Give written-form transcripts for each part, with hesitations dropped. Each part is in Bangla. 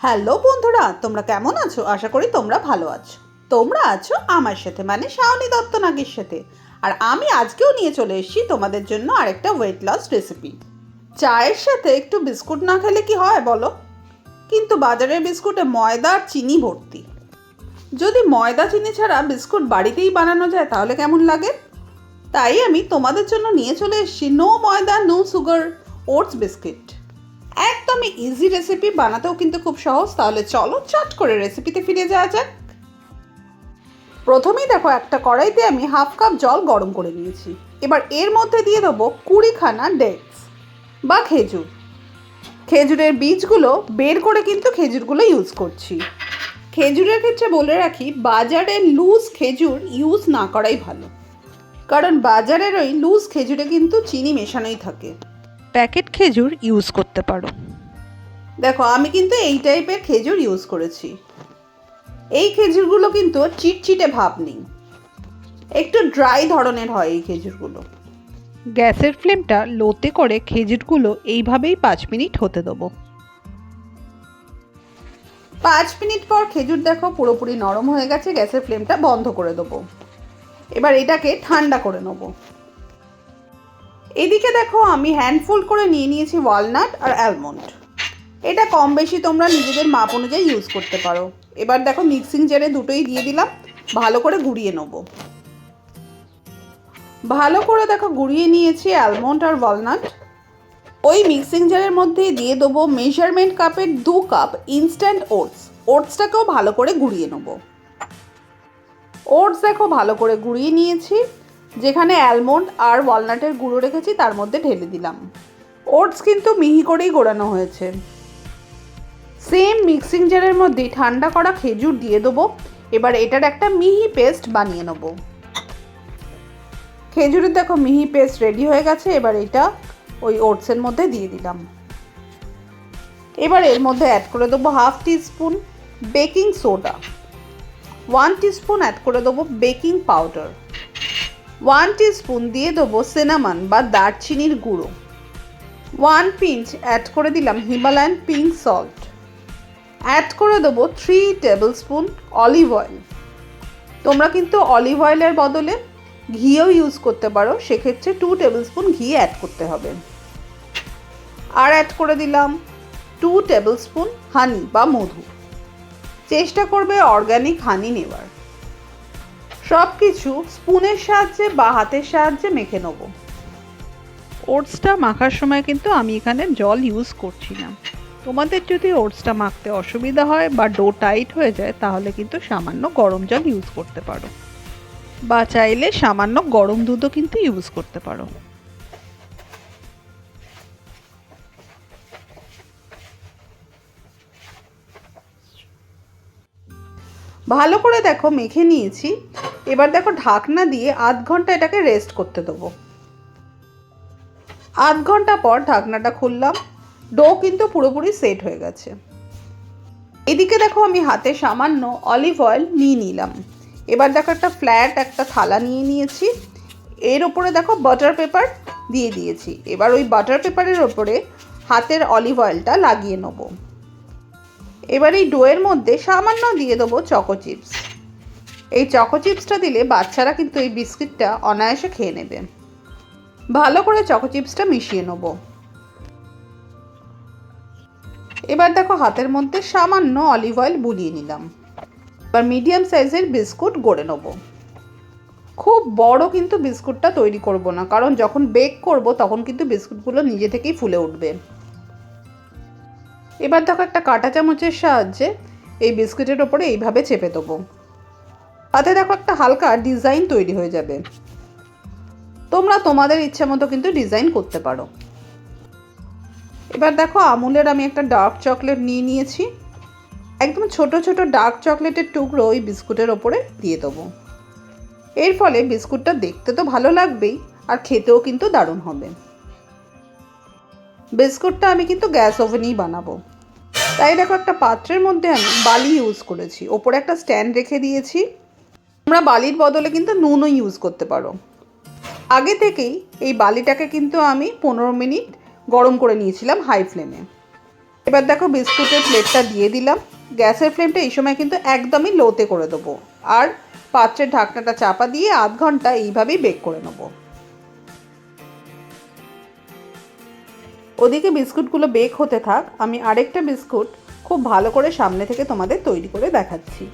হ্যালো বন্ধুরা, তোমরা কেমন আছো? আশা করি তোমরা ভালো আছো। তোমরা আছো আমার সাথে, মানে শাওনি দত্ত নাগের সাথে। আর আমি আজকেও নিয়ে চলে এসেছি তোমাদের জন্য আরেকটা ওয়েট লস রেসিপি। চায়ের সাথে একটু বিস্কুট না খেলে কি হয় বলো? কিন্তু বাজারের বিস্কুটে ময়দা আর চিনি ভর্তি। যদি ময়দা চিনি ছাড়া বিস্কুট বাড়িতেই বানানো যায় তাহলে কেমন লাগে? তাই আমি তোমাদের জন্য নিয়ে চলে এসেছি নো ময়দা নো সুগার ওটস বিস্কিট। একদমই ইজি রেসিপি, বানাতেও কিন্তু খুব সহজ। তাহলে চলো চট করে রেসিপিতে ফিরে যাওয়া যাক। প্রথমেই দেখো, একটা কড়াইতে আমি হাফ কাপ জল গরম করে নিয়েছি। এবার এর মধ্যে দিয়ে দেবো 20খানা ডেটস বা খেজুর। খেজুরের বীজগুলো বের করে কিন্তু খেজুরগুলো ইউজ করছি। খেজুরের ক্ষেত্রে বলে রাখি, বাজারে লুজ খেজুর ইউজ না করাই ভালো, কারণ বাজারের ওই লুজ খেজুরে কিন্তু চিনি মেশানোই থাকে। প্যাকেট খেজুর ইউজ করতে পারো। দেখো, আমি কিন্তু এই টাইপের খেজুর ইউজ করেছি। এই খেজুরগুলো কিন্তু চিটচিটে ভাব নেই, একটু ড্রাই ধরনের হয় এই খেজুরগুলো। গ্যাসের ফ্লেমটা লোতে করে খেজুরগুলো এইভাবেই 5 মিনিট হতে দেবো। 5 মিনিট পর খেজুর দেখো পুরোপুরি নরম হয়ে গেছে। গ্যাসের ফ্লেমটা বন্ধ করে দেবো। এবার এটাকে ঠান্ডা করে নেবো। এদিকে দেখো, আমি হ্যান্ডফুল করে নিয়ে নিয়েছি ওয়ালনাট আর অ্যালমন্ড। এটা কম বেশি তোমরা নিজেদের মাপ অনুযায়ী ইউজ করতে পারো। এবার দেখো, মিক্সিং জারে দুটোই দিয়ে দিলাম, ভালো করে গুঁড়িয়ে নেব। ভালো করে দেখো গুঁড়িয়ে নিয়েছি অ্যালমন্ড আর ওয়ালনাট। ওই মিক্সিং জারের মধ্যে দিয়ে দেবো মেজারমেন্ট কাপের 2 কাপ ইনস্ট্যান্ট ওটস। ওটসটাকেও ভালো করে গুঁড়িয়ে নেব। ওটস দেখো ভালো করে গুঁড়িয়ে নিয়েছি। যেখানে অ্যালমন্ড আর ওয়ালনাটের গুঁড়ো রেখেছি তার মধ্যে ঢেলে দিলাম। ওটস কিন্তু মিহি করেই গোড়ানো হয়েছে। সেম মিক্সিং জারের মধ্যে ঠান্ডা করা খেজুর দিয়ে দেবো। এবার এটার একটা মিহি পেস্ট বানিয়ে নেব। খেজুরের দেখো মিহি পেস্ট রেডি হয়ে গেছে। এবার এটা ওই ওটসের মধ্যে দিয়ে দিলাম। এবার এর মধ্যে অ্যাড করে দেবো half teaspoon baking soda, 1 teaspoon add করে দেবো বেকিং পাউডার, 1 টিস্পুন দিয়ে দেবো সিনামন বা দারচিনির গুঁড়ো, 1 পিঞ্চ অ্যাড করে দিলাম হিমালয়ান পিঙ্ক সল্ট, অ্যাড করে দেবো 3 টেবিল স্পুন অলিভ অয়েল। তোমরা কিন্তু অলিভ অয়েলের বদলে ঘিও ইউজ করতে পারো, সেক্ষেত্রে 2 টেবিল স্পুন ঘি অ্যাড করতে হবে। আর অ্যাড করে দিলাম 2 টেবিল স্পুন হানি বা মধু। চেষ্টা করবে অর্গ্যানিক হানি নেওয়ার। সব কিছু স্পুনের সাহায্যে বা হাতের সাহায্যে মেখে নেব। ওটসটা মাখার সময় কিন্তু আমি এখানে জল ইউজ করছি না। তোমাদের যদি ওটসটা মাখতে অসুবিধা হয় বা ডো টাইট হয়ে যায় তাহলে কিন্তু সামান্য গরম জল ইউজ করতে পারো, বা চাইলে সামান্য গরম দুধও কিন্তু ইউজ করতে পারো। ভালো করে দেখো মেখে নিয়েছি। এবার দেখো ঢাকনা দিয়ে আধ ঘন্টা এটাকে রেস্ট করতে দেবো। আধ ঘন্টা পর ঢাকনাটা খুললাম। ডো কিন্তু পুরোপুরি সেট হয়ে গেছে। এদিকে দেখো, আমি হাতে সামান্য অলিভ অয়েল নিয়ে নিলাম। এবার দেখো একটা ফ্ল্যাট একটা থালা নিয়ে নিয়েছি। এর ওপরে দেখো বাটার পেপার দিয়ে দিয়েছি। এবার ওই বাটার পেপারের ওপরে হাতের অলিভ অয়েলটা লাগিয়ে নেব। এবার এই ডোয়ের মধ্যে সামান্য দিয়ে দেবো চকো চিপস। এই চকো চিপসটা দিলে বাচ্চারা কিন্তু এই বিস্কিটটা অনায়াসে খেয়ে নেবে। ভালো করে চকো চিপসটা মিশিয়ে নেব। এবার দেখো হাতের মধ্যে সামান্য অলিভ অয়েল বুলিয়ে নিলাম। এবার মিডিয়াম সাইজের বিস্কুট গড়ে নেব। খুব বড় কিন্তু বিস্কুটটা তৈরি করব না, কারণ যখন বেক করব তখন কিন্তু বিস্কুটগুলো নিজে থেকেই ফুলে উঠবে। এবার দেখো একটা কাঁটা চামচের সাহায্যে এই বিস্কুটের ওপরে এইভাবে চেপে দেবো। তাতে দেখো একটা হালকা ডিজাইন তৈরি হয়ে যাবে। তোমরা তোমাদের ইচ্ছা মতো কিন্তু ডিজাইন করতে পারো। এবার দেখো আমুলের আমি একটা ডার্ক চকলেট নিয়ে নিয়েছি। একদম ছোট ছোট ডার্ক চকলেটের টুকরো ওই বিস্কুটের ওপরে দিয়ে দেবো। এর ফলে বিস্কুটটা দেখতে তো ভালো লাগবেই, আর খেতেও কিন্তু দারুণ হবে। বিস্কুটটা আমি কিন্তু গ্যাস ওভেনেই বানাবো। তাই দেখো একটা পাত্রের মধ্যে আমি বালি ইউজ করেছি। ওপরে একটা স্ট্যান্ড রেখে দিয়েছি। তোমরা বালির বদলে কিন্তু নুনও ইউজ করতে পারো। আগে থেকেই এই বালিটাকে কিন্তু আমি 15 মিনিট গরম করে নিয়েছিলাম হাই ফ্লেমে। এবার দেখো বিস্কুটের প্লেটটা দিয়ে দিলাম। গ্যাসের ফ্লেমটা এই সময় কিন্তু একদমই লোতে করে দেবো, আর পাত্রের ঢাকনাটা চাপা দিয়ে আধ ঘন্টা এইভাবেই বেক করে নেবো। ওদিকে বিস্কুটগুলো বেক হতে থাক, আমি আরেকটা বিস্কুট খুব ভালো করে সামনে থেকে তোমাদের তৈরি করে দেখাচ্ছি।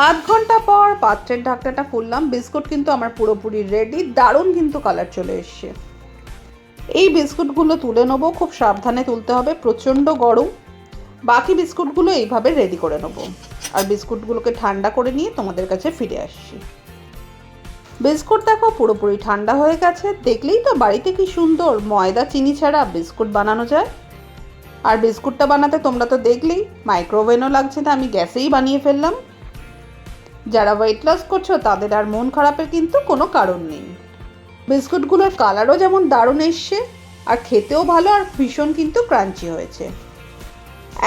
আধ ঘন্টা পর পাত্রের ঢাকনাটা খুললাম, বিস্কুট কিন্তু আমার পুরোপুরি রেডি, দারুণ কিন্তু কালার চলে এসছে। এই বিস্কুটগুলো তুলে নেবো, খুব সাবধানে তুলতে হবে, প্রচণ্ড গরম। বাকি বিস্কুটগুলো এইভাবে রেডি করে নেবো, আর বিস্কুটগুলোকে ঠান্ডা করে নিয়ে তোমাদের কাছে ফিরে আসছি। বিস্কুট দেখো পুরোপুরি ঠান্ডা হয়ে গেছে, দেখলেই তো বাড়িতে কি সুন্দর ময়দা চিনি ছাড়া বিস্কুট বানানো যায়। আর বিস্কুটটা বানাতে তোমরা তো দেখলেই মাইক্রোওভেনও লাগছে না, আমি গ্যাসেই বানিয়ে ফেললাম। যারা ওয়েট লস করছো তাদের আর মন খারাপের কিন্তু কোনো কারণ নেই। বিস্কুটগুলোর কালারও যেমন দারুণ এসছে, আর খেতেও ভালো, আর ভীষণ কিন্তু ক্রাঞ্চি হয়েছে।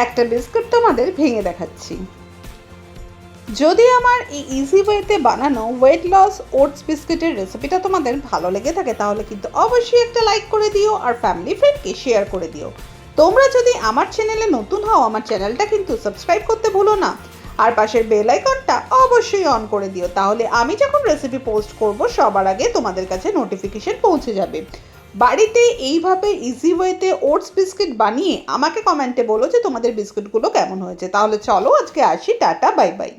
একটা বিস্কুট তোমাদের ভেঙে দেখাচ্ছি। যদি আমার এই ইজি ওয়েতে বানানো ওয়েট লস ওটস বিস্কিটের রেসিপিটা তোমাদের ভালো লেগে থাকে তাহলে কিন্তু অবশ্যই একটা লাইক করে দিও, আর ফ্যামিলি ফ্রেন্ডকে শেয়ার করে দিও। তোমরা যদি আমার চ্যানেলে নতুন হও, আমার চ্যানেলটা কিন্তু সাবস্ক্রাইব করতে ভুলো না, আর পাশের বেল আইকনটা অবশ্যই অন করে দিও, তাহলে আমি যখন রেসিপি পোস্ট করব সবার আগে তোমাদের কাছে নোটিফিকেশন পৌঁছে যাবে। বাড়িতে এইভাবে ইজি ওয়েতে ওটস বিস্কিট বানিয়ে আমাকে কমেন্টে বলো যে তোমাদের বিস্কুটগুলো কেমন হয়েছে। তাহলে চলো আজকে আসি, টাটা বাই বাই।